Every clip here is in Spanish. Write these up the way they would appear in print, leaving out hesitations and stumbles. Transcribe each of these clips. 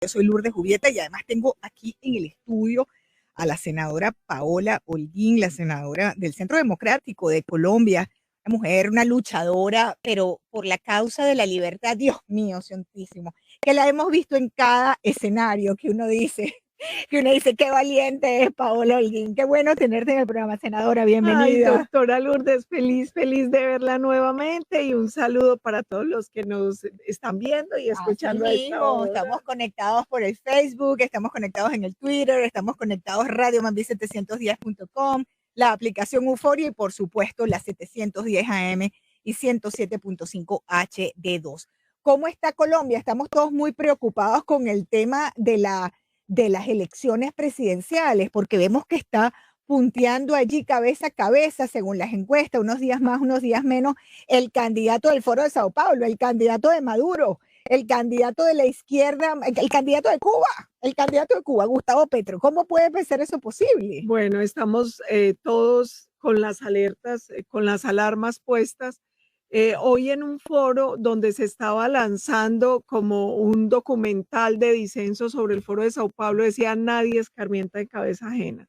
Yo soy Lourdes Jubieta y además tengo aquí en el estudio a la senadora Paola Holguín, la senadora del Centro Democrático de Colombia, una mujer, una luchadora, pero por la causa de la libertad, Dios mío, santísimo, que la hemos visto en cada escenario que uno dice, qué valiente es Paola Holguín, qué bueno tenerte en el programa, senadora, Ay, bienvenida. doctora Lourdes, feliz de verla nuevamente y un saludo para todos los que nos están viendo y escuchando a esta hora. Estamos conectados por el Facebook, estamos conectados en el Twitter, estamos conectados radiomambi710.com, la aplicación Euforia y por supuesto la 710 AM y 107.5 HD2. ¿Cómo está Colombia? Estamos todos muy preocupados con el tema de las elecciones presidenciales porque vemos que está punteando allí cabeza a cabeza, según las encuestas, unos días más, unos días menos, el candidato del Foro de Sao Paulo, el candidato de Maduro, el candidato de la izquierda, el candidato de Cuba, Gustavo Petro. ¿Cómo puede ser eso posible? Bueno, estamos todos con las alertas, con las alarmas puestas. Hoy en un foro donde se estaba lanzando como un documental de disenso sobre el Foro de Sao Paulo, decía nadie escarmienta en cabeza ajena.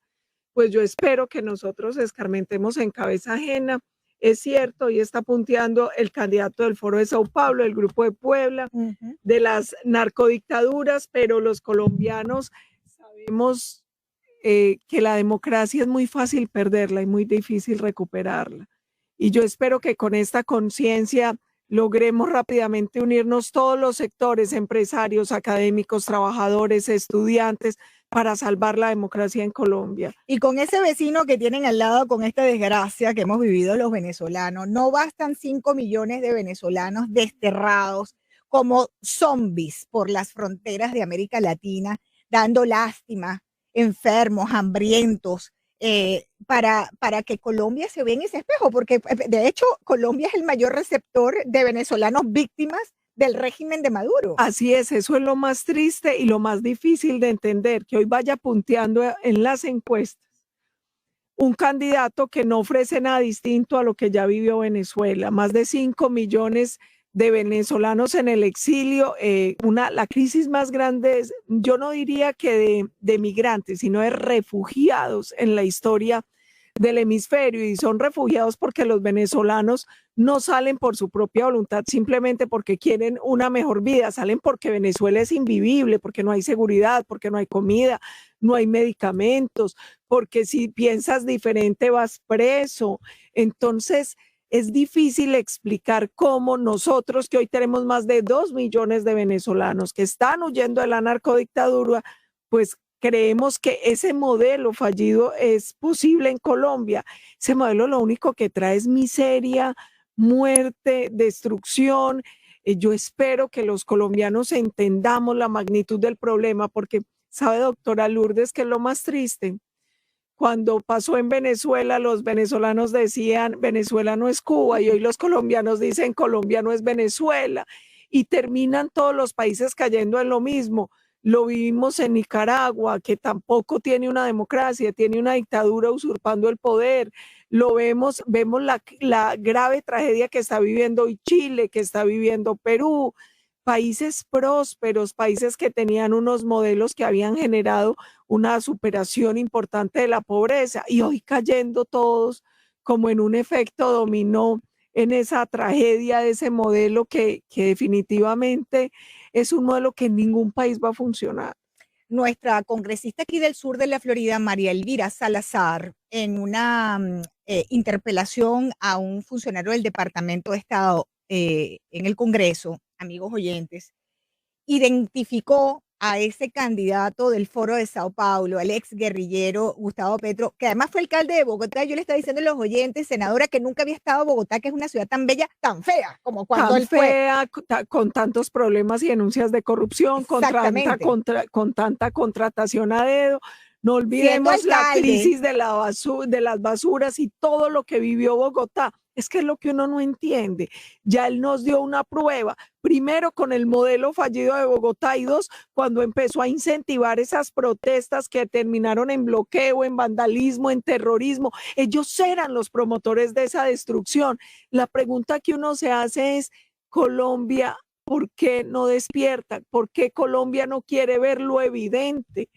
Pues yo espero que nosotros escarmentemos en cabeza ajena. Es cierto, y está punteando el candidato del Foro de Sao Paulo, el Grupo de Puebla, de las narcodictaduras, pero los colombianos sabemos que la democracia es muy fácil perderla y muy difícil recuperarla. Y yo espero que con esta conciencia logremos rápidamente unirnos todos los sectores, empresarios, académicos, trabajadores, estudiantes, para salvar la democracia en Colombia. Y con ese vecino que tienen al lado, con esta desgracia que hemos vivido los venezolanos, no bastan 5 millones de venezolanos desterrados como zombies por las fronteras de América Latina, dando lástima, enfermos, hambrientos, para que Colombia se vea en ese espejo, porque de hecho Colombia es el mayor receptor de venezolanos víctimas del régimen de Maduro. Así es, eso es lo más triste y lo más difícil de entender, que hoy vaya punteando en las encuestas un candidato que no ofrece nada distinto a lo que ya vivió Venezuela, más de 5 millones de venezolanos en el exilio, la crisis más grande es, yo no diría que de migrantes, sino de refugiados en la historia del hemisferio, y son refugiados porque los venezolanos no salen por su propia voluntad simplemente porque quieren una mejor vida, salen porque Venezuela es invivible, porque no hay seguridad, porque no hay comida, no hay medicamentos, porque si piensas diferente vas preso. Entonces es difícil explicar cómo nosotros, que hoy tenemos más de 2 millones de venezolanos que están huyendo de la narcodictadura, pues creemos que ese modelo fallido es posible en Colombia. Ese modelo lo único que trae es miseria, muerte, destrucción. Yo espero que los colombianos entendamos la magnitud del problema, porque sabe, doctora Lourdes, que es lo más triste. Cuando pasó en Venezuela, los venezolanos decían, Venezuela no es Cuba, y hoy los colombianos dicen, Colombia no es Venezuela, y terminan todos los países cayendo en lo mismo. Lo vivimos en Nicaragua, que tampoco tiene una democracia, tiene una dictadura usurpando el poder. Lo vemos la grave tragedia que está viviendo hoy Chile, que está viviendo Perú, países prósperos, países que tenían unos modelos que habían generado una superación importante de la pobreza, y hoy cayendo todos como en un efecto dominó en esa tragedia de ese modelo que definitivamente es un modelo que en ningún país va a funcionar. Nuestra congresista aquí del sur de la Florida, María Elvira Salazar, en una interpelación a un funcionario del Departamento de Estado en el Congreso, amigos oyentes, identificó a ese candidato del Foro de Sao Paulo, al ex guerrillero Gustavo Petro, que además fue alcalde de Bogotá. Yo le estaba diciendo a los oyentes, senadora, que nunca había estado en Bogotá, que es una ciudad tan bella, tan fea, como cuando tan él fue. Fea, con tantos problemas y denuncias de corrupción, con tanta contratación a dedo. No olvidemos la crisis de las basuras y todo lo que vivió Bogotá. Es que es lo que uno no entiende. Ya él nos dio una prueba, primero con el modelo fallido de Bogotá, y dos, cuando empezó a incentivar esas protestas que terminaron en bloqueo, en vandalismo, en terrorismo. Ellos eran los promotores de esa destrucción. La pregunta que uno se hace es, Colombia ¿por qué no despierta? ¿Por qué Colombia no quiere ver lo evidente?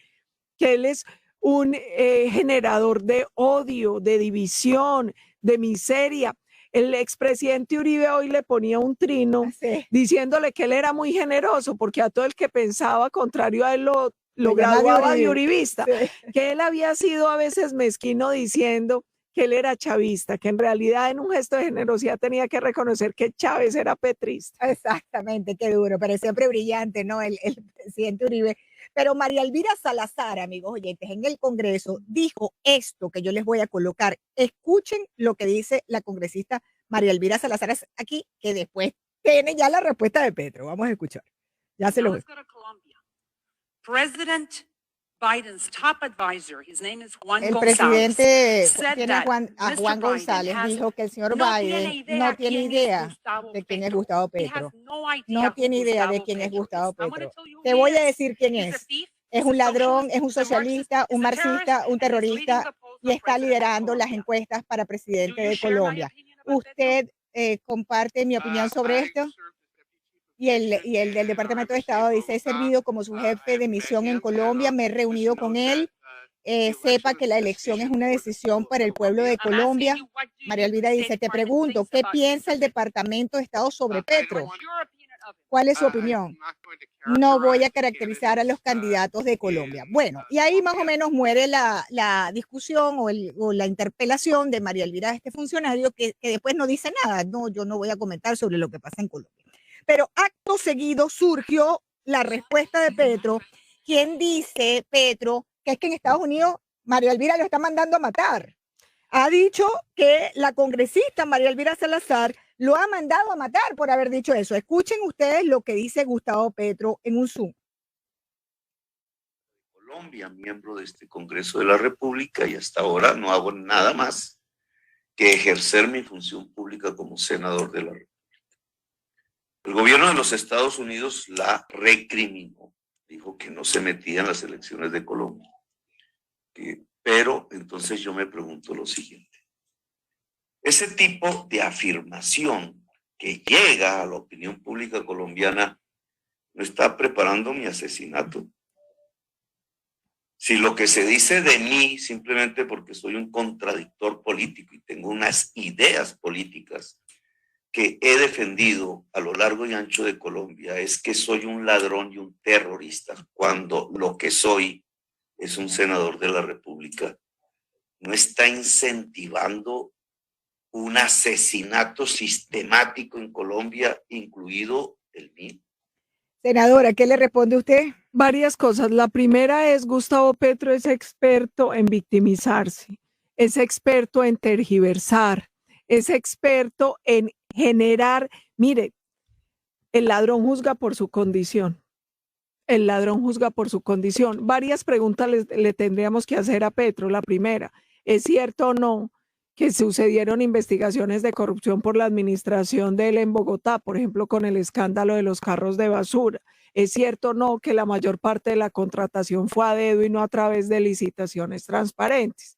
Que él es un generador de odio, de división, de miseria. El expresidente Uribe hoy le ponía un trino diciéndole que él era muy generoso porque a todo el que pensaba contrario a él lo graduaba de uribista, que él había sido a veces mezquino diciendo que él era chavista, que en realidad en un gesto de generosidad tenía que reconocer que Chávez era petrista. Exactamente, qué duro, pero siempre brillante, ¿no? El presidente Uribe. Pero María Elvira Salazar, amigos oyentes, en el Congreso dijo esto que yo les voy a colocar. Escuchen lo que dice la congresista María Elvira Salazar aquí, que después tiene ya la respuesta de Petro. Vamos a escuchar. Ya se lo voy. President Biden's top advisor, his name is Juan el González, presidente tiene a Juan González, dijo que el señor Biden no tiene idea de quién es Gustavo Petro. No tiene idea de quién es Gustavo Petro. Te voy a decir quién es. Es un ladrón, es un socialista, un marxista, un terrorista y está liderando las encuestas para presidente de Colombia. ¿Usted comparte mi opinión sobre esto? Y el del Departamento de Estado dice, he servido como su jefe de misión en Colombia, me he reunido con él, sepa que la elección es una decisión para el pueblo de Colombia. María Elvira dice, te pregunto, ¿qué piensa el Departamento de Estado sobre Petro? ¿Cuál es su opinión? No voy a caracterizar a los candidatos de Colombia. Bueno, y ahí más o menos muere la discusión o la interpelación de María Elvira, este funcionario, que después no dice nada. No, yo no voy a comentar sobre lo que pasa en Colombia. Pero acto seguido surgió la respuesta de Petro, quien dice, Petro, que es que en Estados Unidos María Elvira lo está mandando a matar. Ha dicho que la congresista María Elvira Salazar lo ha mandado a matar por haber dicho eso. Escuchen ustedes lo que dice Gustavo Petro en un Zoom. Colombia, miembro de este Congreso de la República, y hasta ahora no hago nada más que ejercer mi función pública como senador de la República. El gobierno de los Estados Unidos la recriminó, dijo que no se metía en las elecciones de Colombia. Pero entonces yo me pregunto lo siguiente. Ese tipo de afirmación que llega a la opinión pública colombiana no está preparando mi asesinato. Si lo que se dice de mí, simplemente porque soy un contradictor político y tengo unas ideas políticas que he defendido a lo largo y ancho de Colombia, es que soy un ladrón y un terrorista, cuando lo que soy es un senador de la República, no está incentivando un asesinato sistemático en Colombia, incluido el mío. Senadora, ¿qué le responde usted? Varias cosas. La primera es, Gustavo Petro es experto en victimizarse, es experto en tergiversar, es experto en generar, mire, el ladrón juzga por su condición. El ladrón juzga por su condición. Varias preguntas le tendríamos que hacer a Petro. La primera, ¿es cierto o no que sucedieron investigaciones de corrupción por la administración de él en Bogotá, por ejemplo, con el escándalo de los carros de basura? ¿Es cierto o no que la mayor parte de la contratación fue a dedo y no a través de licitaciones transparentes?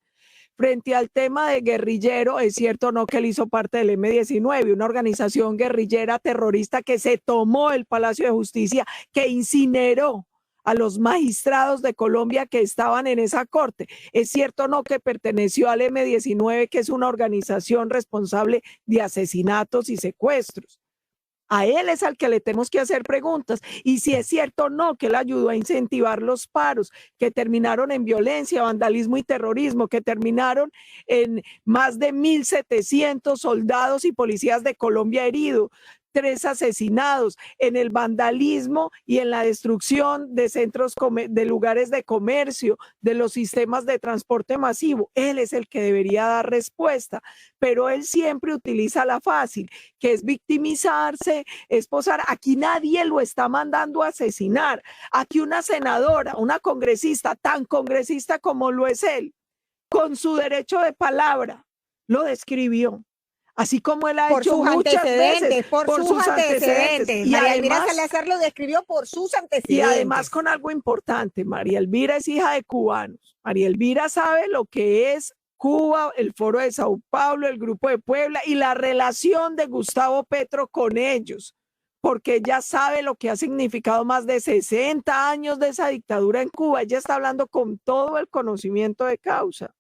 Frente al tema de guerrillero, ¿es cierto o no que él hizo parte del M-19, una organización guerrillera terrorista que se tomó el Palacio de Justicia, que incineró a los magistrados de Colombia que estaban en esa corte? ¿Es cierto o no que perteneció al M-19, que es una organización responsable de asesinatos y secuestros? A él es al que le tenemos que hacer preguntas. Y si es cierto o no que él ayudó a incentivar los paros que terminaron en violencia, vandalismo y terrorismo, que terminaron en más de 1.700 soldados y policías de Colombia heridos, 3 asesinados, en el vandalismo y en la destrucción de centros, de lugares de comercio, de los sistemas de transporte masivo. Él es el que debería dar respuesta, pero él siempre utiliza la fácil, que es victimizarse, esposar. Aquí nadie lo está mandando a asesinar. Aquí una senadora, una congresista, tan congresista como lo es él, con su derecho de palabra, lo describió. Así como él ha hecho muchas veces por sus antecedentes. Y María Elvira Salazar lo describió por sus antecedentes. Y además con algo importante, María Elvira es hija de cubanos. María Elvira sabe lo que es Cuba, el Foro de Sao Paulo, el Grupo de Puebla y la relación de Gustavo Petro con ellos. porque ella sabe lo que ha significado más de 60 años de esa dictadura en Cuba. Ella está hablando con todo el conocimiento de causa.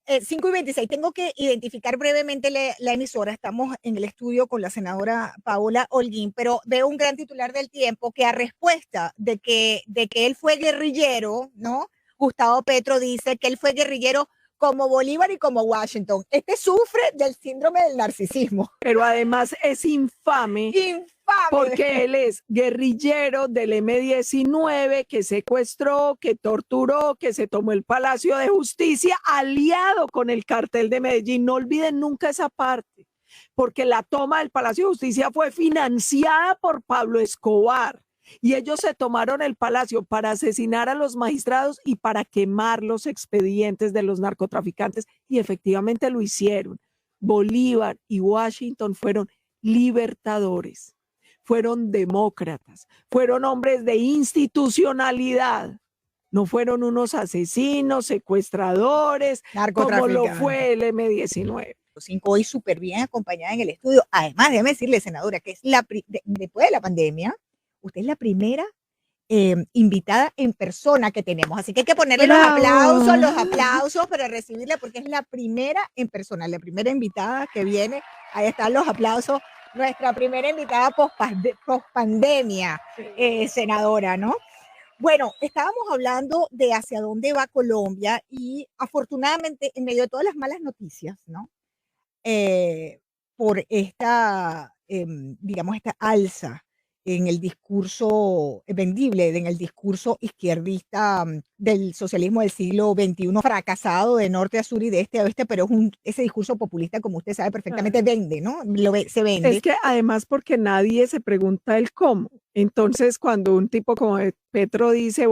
5:26, tengo que identificar brevemente la emisora. Estamos en el estudio con la senadora Paola Holguín, pero veo un gran titular del Tiempo que a respuesta de que él fue guerrillero, ¿no? Gustavo Petro dice que él fue guerrillero como Bolívar y como Washington. Este sufre del síndrome del narcisismo. Pero además es infame. Infame. Porque él es guerrillero del M-19 que secuestró, que torturó, que se tomó el Palacio de Justicia, aliado con el cartel de Medellín. No olviden nunca esa parte, porque la toma del Palacio de Justicia fue financiada por Pablo Escobar. Y ellos se tomaron el palacio para asesinar a los magistrados y para quemar los expedientes de los narcotraficantes. Y efectivamente lo hicieron. Bolívar y Washington fueron libertadores, fueron demócratas, fueron hombres de institucionalidad. No fueron unos asesinos, secuestradores, como lo fue el M-19. Hoy súper bien acompañada en el estudio. Además, déjeme decirle, senadora, que es después de la pandemia, usted es la primera invitada en persona que tenemos. Así que hay que ponerle los aplausos para recibirla, porque es la primera en persona, la primera invitada que viene. Ahí están los aplausos. Nuestra primera invitada post-pandemia, senadora, ¿no? Bueno, estábamos hablando de hacia dónde va Colombia y afortunadamente en medio de todas las malas noticias, ¿no? Por esta, digamos, esta alza en el discurso vendible, en el discurso izquierdista del socialismo del siglo XXI, fracasado de norte a sur y de este a oeste, pero es ese discurso populista, como usted sabe perfectamente, vende, ¿no? Se vende. Es que además porque nadie se pregunta el cómo. Entonces, cuando un tipo como Petro dice,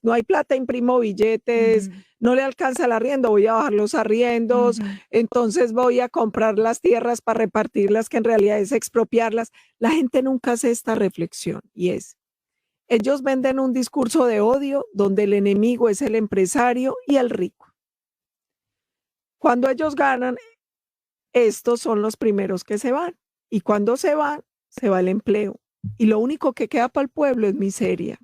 no hay plata, imprimo billetes, no le alcanza el arriendo, voy a bajar los arriendos, entonces voy a comprar las tierras para repartirlas, que en realidad es expropiarlas. La gente nunca hace esta reflexión y ellos venden un discurso de odio donde el enemigo es el empresario y el rico. Cuando ellos ganan, estos son los primeros que se van y cuando se van, se va el empleo. Y lo único que queda para el pueblo es miseria.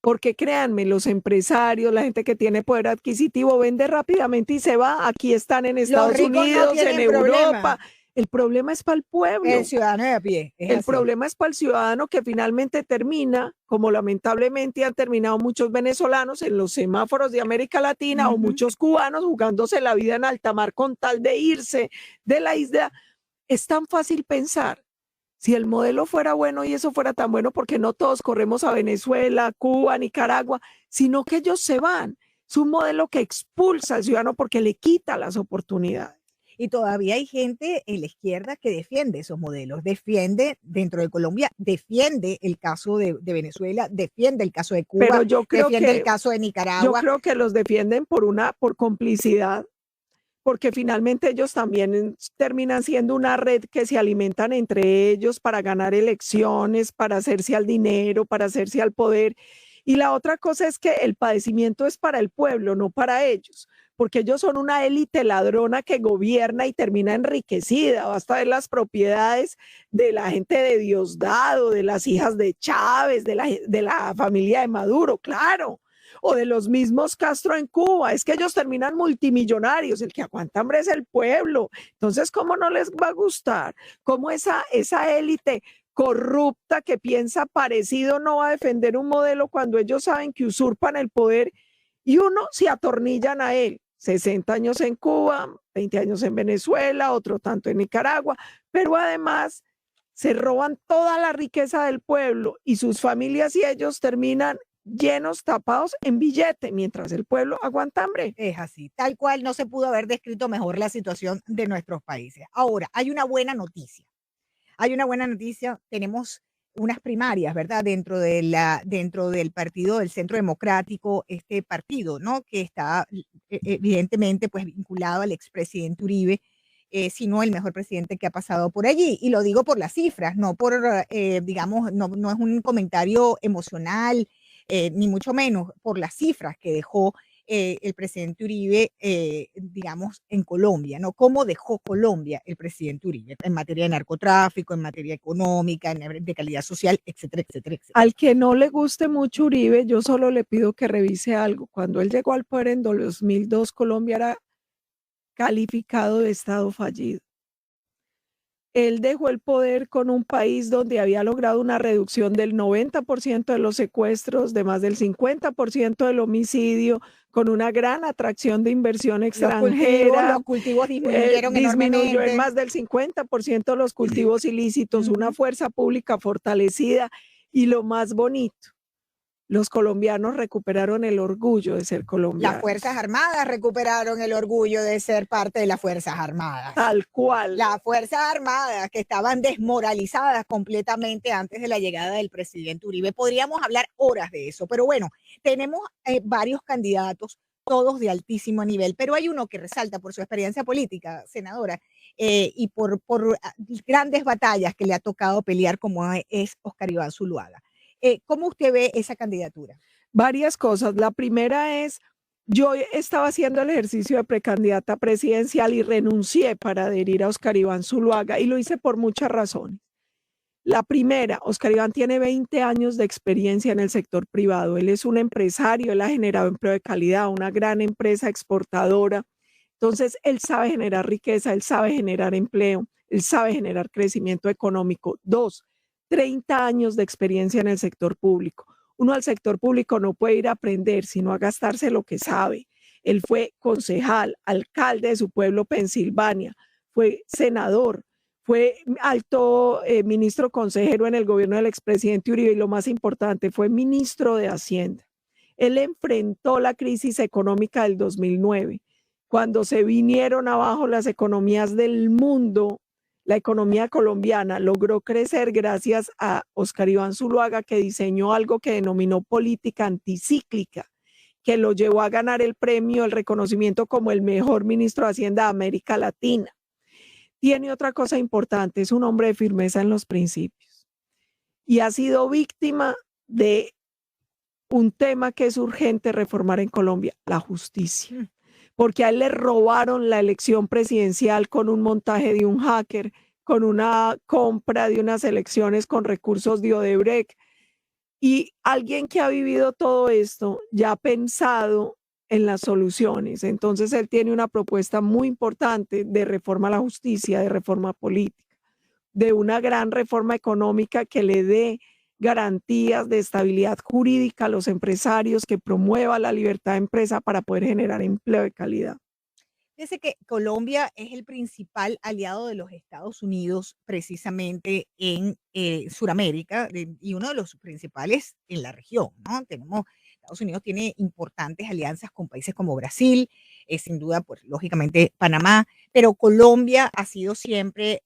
Porque créanme, los empresarios, la gente que tiene poder adquisitivo, vende rápidamente y se va. Aquí están en Estados Unidos, en Europa. El problema es para el pueblo. El ciudadano de a pie. El problema es para el ciudadano que finalmente termina, como lamentablemente han terminado muchos venezolanos en los semáforos de América Latina o muchos cubanos jugándose la vida en alta mar con tal de irse de la isla. Es tan fácil pensar. Si el modelo fuera bueno y eso fuera tan bueno, porque no todos corremos a Venezuela, Cuba, Nicaragua, sino que ellos se van. Es un modelo que expulsa al ciudadano porque le quita las oportunidades. Y todavía hay gente en la izquierda que defiende esos modelos, defiende dentro de Colombia, defiende el caso de Venezuela, defiende el caso de Cuba, pero yo creo defiende el caso de Nicaragua. Yo creo que los defienden por complicidad, porque finalmente ellos también terminan siendo una red que se alimentan entre ellos para ganar elecciones, para hacerse al dinero, para hacerse al poder. Y la otra cosa es que el padecimiento es para el pueblo, no para ellos, porque ellos son una élite ladrona que gobierna y termina enriquecida. Basta ver las propiedades de la gente de Diosdado, de las hijas de Chávez, de la familia de Maduro, claro. O de los mismos Castro en Cuba, es que ellos terminan multimillonarios, el que aguanta hambre es el pueblo. Entonces, ¿cómo no les va a gustar? ¿Cómo esa élite corrupta que piensa parecido no va a defender un modelo cuando ellos saben que usurpan el poder y uno se atornillan a él? 60 años en Cuba, 20 años en Venezuela, otro tanto en Nicaragua, pero además se roban toda la riqueza del pueblo y sus familias y ellos terminan llenos, tapados en billete, mientras el pueblo aguanta hambre. Es así, tal cual no se pudo haber descrito mejor la situación de nuestros países. Ahora, hay una buena noticia. Tenemos unas primarias, ¿verdad? Dentro del partido del Centro Democrático, este partido, ¿no? Que está evidentemente pues vinculado al expresidente Uribe, sino el mejor presidente que ha pasado por allí. Y lo digo por las cifras, no por, digamos, no es un comentario emocional, ni mucho menos por las cifras que dejó el presidente Uribe, digamos, en Colombia, ¿no? ¿Cómo dejó Colombia el presidente Uribe en materia de narcotráfico, en materia económica, de calidad social, etcétera, etcétera, etcétera? Al que no le guste mucho Uribe, yo solo le pido que revise algo. Cuando él llegó al poder en 2002, Colombia era calificado de Estado fallido. Él dejó el poder con un país donde había logrado una reducción del 90% de los secuestros, de más del 50% del homicidio, con una gran atracción de inversión extranjera. Los cultivos disminuyeron disminuyó enormemente. en más del 50% los cultivos ilícitos, una fuerza pública fortalecida y lo más bonito, los colombianos recuperaron el orgullo de ser colombianos. Las Fuerzas Armadas recuperaron el orgullo de ser parte de las Fuerzas Armadas. Tal cual. Las Fuerzas Armadas que estaban desmoralizadas completamente antes de la llegada del presidente Uribe. Podríamos hablar horas de eso, pero bueno, tenemos varios candidatos, todos de altísimo nivel, pero hay uno que resalta por su experiencia política, senadora, y por grandes batallas que le ha tocado pelear, como es Óscar Iván Zuluaga. ¿Cómo usted ve esa candidatura? Varias cosas. La primera es, yo estaba haciendo el ejercicio de precandidata presidencial y renuncié para adherir a Óscar Iván Zuluaga y lo hice por muchas razones. La primera, Óscar Iván tiene 20 años de experiencia en el sector privado. Él es un empresario, él ha generado empleo de calidad, una gran empresa exportadora. Entonces, él sabe generar riqueza, él sabe generar empleo, él sabe generar crecimiento económico. 2, 30 años de experiencia en el sector público. Uno al sector público no puede ir a aprender, sino a gastarse lo que sabe. Él fue concejal, alcalde de su pueblo, Pensilvania, fue senador, fue alto ministro consejero en el gobierno del expresidente Uribe y lo más importante, fue ministro de Hacienda. Él enfrentó la crisis económica del 2009, cuando se vinieron abajo las economías del mundo. La economía colombiana logró crecer gracias a Óscar Iván Zuluaga, que diseñó algo que denominó política anticíclica, que lo llevó a ganar el premio, el reconocimiento como el mejor ministro de Hacienda de América Latina. Tiene otra cosa importante, es un hombre de firmeza en los principios y ha sido víctima de un tema que es urgente reformar en Colombia, la justicia. Porque a él le robaron la elección presidencial con un montaje de un hacker, con una compra de unas elecciones con recursos de Odebrecht. Y alguien que ha vivido todo esto ya ha pensado en las soluciones. Entonces él tiene una propuesta muy importante de reforma a la justicia, de reforma política, de una gran reforma económica que le dé garantías de estabilidad jurídica a los empresarios, que promueva la libertad de empresa para poder generar empleo de calidad. Fíjese que Colombia es el principal aliado de los Estados Unidos precisamente en Sudamérica y uno de los principales en la región, ¿no? Estados Unidos tiene importantes alianzas con países como Brasil, sin duda, pues lógicamente Panamá, pero Colombia ha sido siempre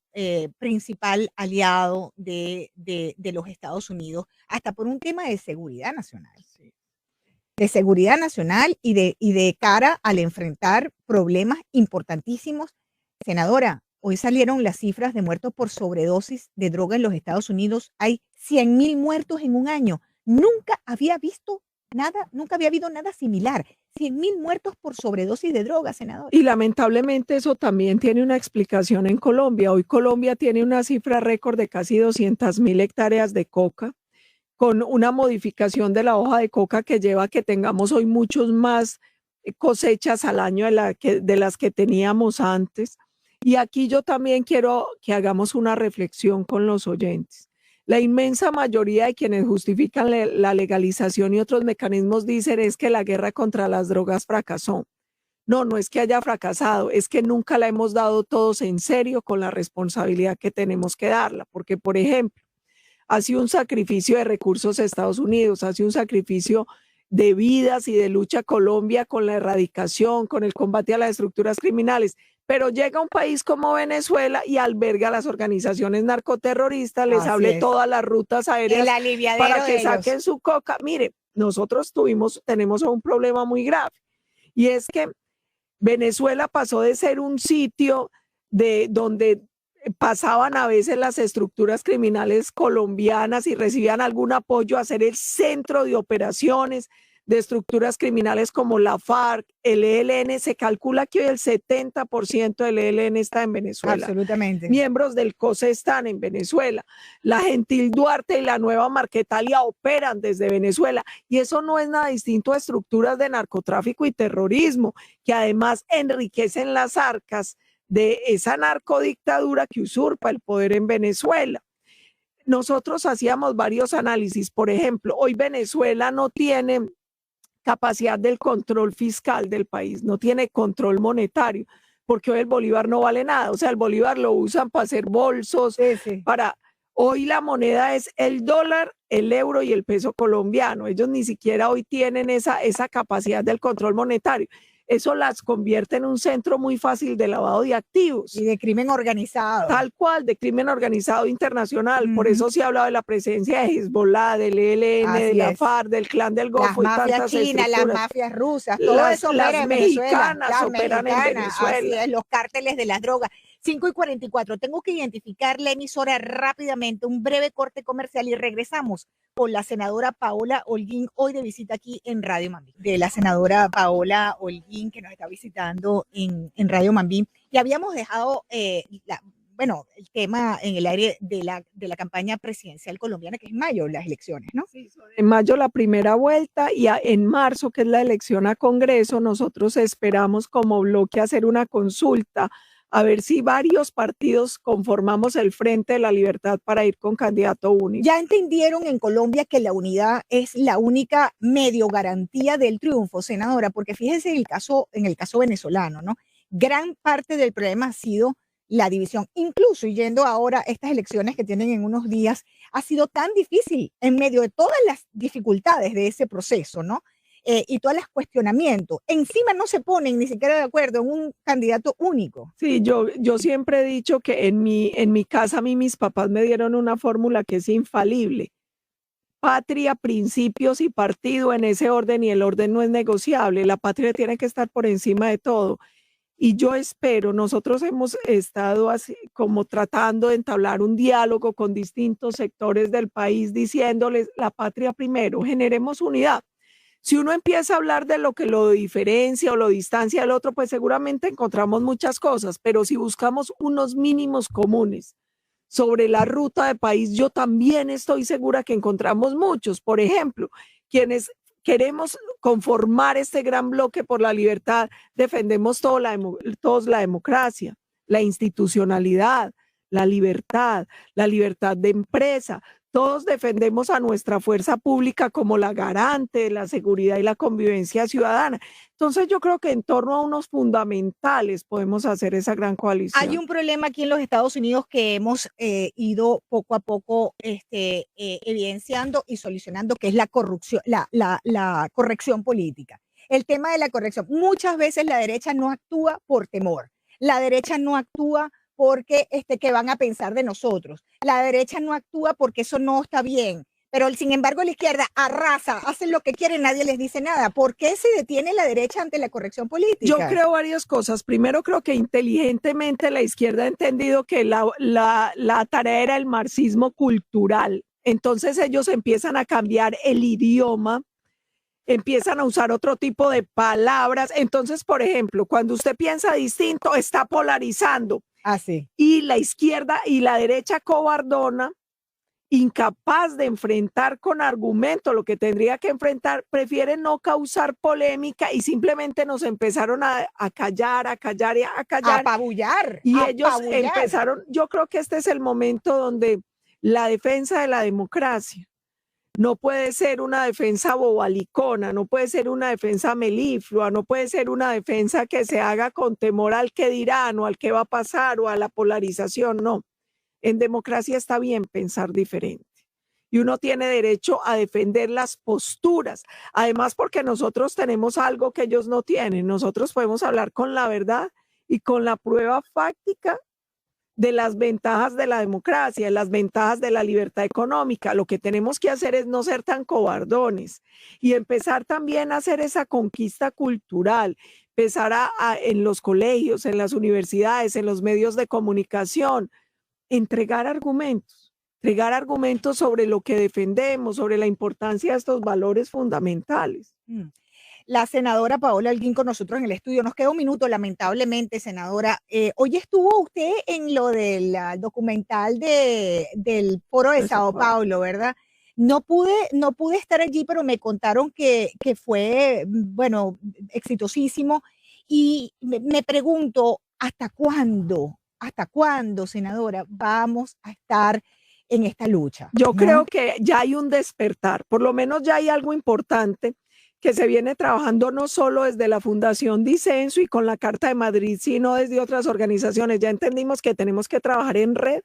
principal aliado de los Estados Unidos, hasta por un tema de seguridad nacional. Sí. De seguridad nacional y de cara al enfrentar problemas importantísimos. Senadora, hoy salieron las cifras de muertos por sobredosis de droga en los Estados Unidos. Hay 100,000 muertos en un año. Nunca había habido nada similar. 100,000 muertos por sobredosis de droga, senador. Y lamentablemente eso también tiene una explicación en Colombia. Hoy Colombia tiene una cifra récord de casi 200,000 hectáreas de coca, con una modificación de la hoja de coca que lleva a que tengamos hoy muchos más cosechas al año de las que teníamos antes. Y aquí yo también quiero que hagamos una reflexión con los oyentes. La inmensa mayoría de quienes justifican la legalización y otros mecanismos dicen es que la guerra contra las drogas fracasó. No, no es que haya fracasado, es que nunca la hemos dado todos en serio con la responsabilidad que tenemos que darla. Porque, por ejemplo, hace un sacrificio de recursos a Estados Unidos, hace un sacrificio de vidas y de lucha Colombia con la erradicación, con el combate a las estructuras criminales. Pero llega un país como Venezuela y alberga a las organizaciones narcoterroristas, les hable todas las rutas aéreas para que saquen su coca. Mire, nosotros tenemos un problema muy grave y es que Venezuela pasó de ser un sitio donde pasaban a veces las estructuras criminales colombianas y recibían algún apoyo a ser el centro de operaciones, de estructuras criminales como la FARC, el ELN. Se calcula que hoy el 70% del ELN está en Venezuela. Absolutamente. Miembros del COSE están en Venezuela. La Gentil Duarte y la Nueva Marquetalia operan desde Venezuela. Y eso no es nada distinto a estructuras de narcotráfico y terrorismo, que además enriquecen las arcas de esa narcodictadura que usurpa el poder en Venezuela. Nosotros hacíamos varios análisis. Por ejemplo, hoy Venezuela no tiene capacidad del control fiscal del país, no tiene control monetario, porque hoy el bolívar no vale nada. O sea, el bolívar lo usan para hacer bolsos, para... Hoy la moneda es el dólar, el euro y el peso colombiano. Ellos ni siquiera hoy tienen esa capacidad del control monetario. Eso las convierte en un centro muy fácil de lavado de activos. Y de crimen organizado. Tal cual, de crimen organizado internacional. Por eso se ha hablado de la presencia de Hezbollah, del ELN, Así de la es. FARC, del Clan del Golfo. Las mafias chinas, las mafias rusas, todo eso opera en Venezuela. Las operan en Venezuela. Así es, los cárteles de las drogas. 5:44. Tengo que identificar la emisora rápidamente, un breve corte comercial y regresamos con la senadora Paola Holguín, hoy de visita aquí en Radio Mambí. De la senadora Paola Holguín, que nos está visitando en Radio Mambí. Y habíamos dejado el tema en el aire de la campaña presidencial colombiana, que es en mayo, las elecciones, ¿no? Sí, en mayo la primera vuelta y en marzo, que es la elección a Congreso, nosotros esperamos como bloque hacer una consulta a ver si varios partidos conformamos el Frente de la Libertad para ir con candidato único. Ya entendieron en Colombia que la unidad es la única medio garantía del triunfo, senadora, porque fíjese en el caso venezolano, ¿no? Gran parte del problema ha sido la división. Incluso yendo ahora a estas elecciones que tienen en unos días, ha sido tan difícil en medio de todas las dificultades de ese proceso, ¿no? Y todos los cuestionamientos. Encima no se ponen ni siquiera de acuerdo en un candidato único. Sí, yo siempre he dicho que en mi casa a mí mis papás me dieron una fórmula que es infalible. Patria, principios y partido en ese orden, y el orden no es negociable. La patria tiene que estar por encima de todo. Y yo espero, nosotros hemos estado así como tratando de entablar un diálogo con distintos sectores del país diciéndoles la patria primero, generemos unidad. Si uno empieza a hablar de lo que lo diferencia o lo distancia del otro, pues seguramente encontramos muchas cosas, pero si buscamos unos mínimos comunes sobre la ruta de país, yo también estoy segura que encontramos muchos. Por ejemplo, quienes queremos conformar este gran bloque por la libertad, defendemos todos la democracia, la institucionalidad, la libertad de empresa. Todos defendemos a nuestra fuerza pública como la garante de la seguridad y la convivencia ciudadana. Entonces yo creo que en torno a unos fundamentales podemos hacer esa gran coalición. Hay un problema aquí en los Estados Unidos que hemos ido poco a poco evidenciando y solucionando, que es la corrupción, la corrección política. El tema de la corrección. Muchas veces la derecha no actúa por temor. La derecha no actúa porque qué van a pensar de nosotros. La derecha no actúa porque eso no está bien. Pero sin embargo la izquierda arrasa, hacen lo que quieren, nadie les dice nada. ¿Por qué se detiene la derecha ante la corrección política? Yo creo varias cosas. Primero, creo que inteligentemente la izquierda ha entendido que la tarea era el marxismo cultural. Entonces ellos empiezan a cambiar el idioma, empiezan a usar otro tipo de palabras. Entonces, por ejemplo, cuando usted piensa distinto, está polarizando. Así. Y la izquierda y la derecha cobardona, incapaz de enfrentar con argumento lo que tendría que enfrentar, prefieren no causar polémica y simplemente nos empezaron a callar. Apabullar. Y ellos empezaron, yo creo que este es el momento donde la defensa de la democracia no puede ser una defensa bobalicona, no puede ser una defensa meliflua, no puede ser una defensa que se haga con temor al que dirán o al que va a pasar o a la polarización, no. En democracia está bien pensar diferente y uno tiene derecho a defender las posturas. Además, porque nosotros tenemos algo que ellos no tienen. Nosotros podemos hablar con la verdad y con la prueba fáctica de las ventajas de la democracia, de las ventajas de la libertad económica. Lo que tenemos que hacer es no ser tan cobardones y empezar también a hacer esa conquista cultural, empezar en los colegios, en las universidades, en los medios de comunicación, entregar argumentos sobre lo que defendemos, sobre la importancia de estos valores fundamentales. Mm. La senadora Paola Holguín con nosotros en el estudio. Nos queda un minuto, lamentablemente, senadora. Hoy estuvo usted en lo del documental del Foro de Sao Paulo, ¿verdad? No pude estar allí, pero me contaron que fue, bueno, exitosísimo. Y me pregunto, hasta cuándo, senadora, vamos a estar en esta lucha? Yo ¿no? creo que ya hay un despertar, por lo menos ya hay algo importante que se viene trabajando no solo desde la Fundación Disenso y con la Carta de Madrid, sino desde otras organizaciones. Ya entendimos que tenemos que trabajar en red,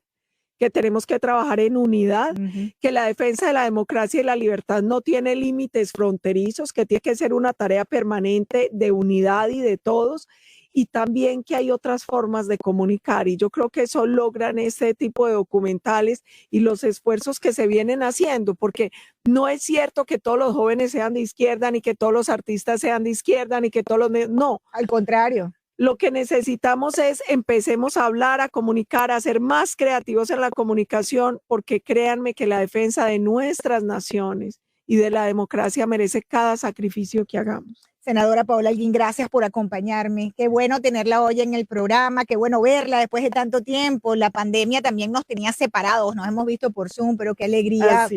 que tenemos que trabajar en unidad, que la defensa de la democracia y la libertad no tiene límites fronterizos, que tiene que ser una tarea permanente de unidad y de todos, y también que hay otras formas de comunicar, y yo creo que eso logran este tipo de documentales y los esfuerzos que se vienen haciendo, porque no es cierto que todos los jóvenes sean de izquierda, ni que todos los artistas sean de izquierda, ni que todos los... No. Al contrario. Lo que necesitamos es empecemos a hablar, a comunicar, a ser más creativos en la comunicación, porque créanme que la defensa de nuestras naciones y de la democracia merece cada sacrificio que hagamos. Senadora Paola Holguín, gracias por acompañarme. Qué bueno tenerla hoy en el programa, qué bueno verla después de tanto tiempo. La pandemia también nos tenía separados, nos hemos visto por Zoom, pero qué alegría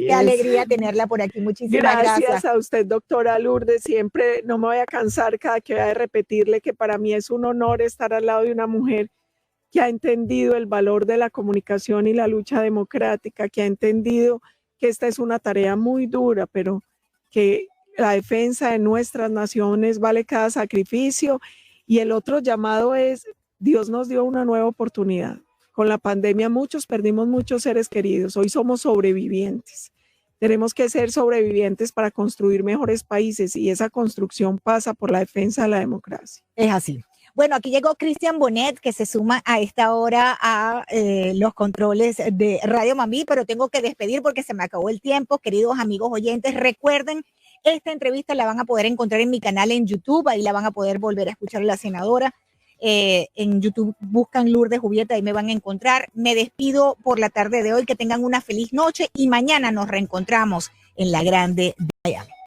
tenerla por aquí. Muchísimas gracias. Gracias a usted, doctora Lourdes. Siempre no me voy a cansar cada que voy a repetirle que para mí es un honor estar al lado de una mujer que ha entendido el valor de la comunicación y la lucha democrática, que ha entendido que esta es una tarea muy dura, pero que la defensa de nuestras naciones vale cada sacrificio. Y el otro llamado es, Dios nos dio una nueva oportunidad. Con la pandemia perdimos muchos seres queridos. Hoy somos sobrevivientes. Tenemos que ser sobrevivientes para construir mejores países, y esa construcción pasa por la defensa de la democracia. Es así. Bueno, aquí llegó Cristian Bonet, que se suma a esta hora a los controles de Radio Mambí, pero tengo que despedir porque se me acabó el tiempo. Queridos amigos oyentes, recuerden, esta entrevista la van a poder encontrar en mi canal en YouTube, ahí la van a poder volver a escuchar a la senadora. En YouTube buscan Lourdes Jubieta, ahí me van a encontrar. Me despido por la tarde de hoy, que tengan una feliz noche y mañana nos reencontramos en la Grande de Miami.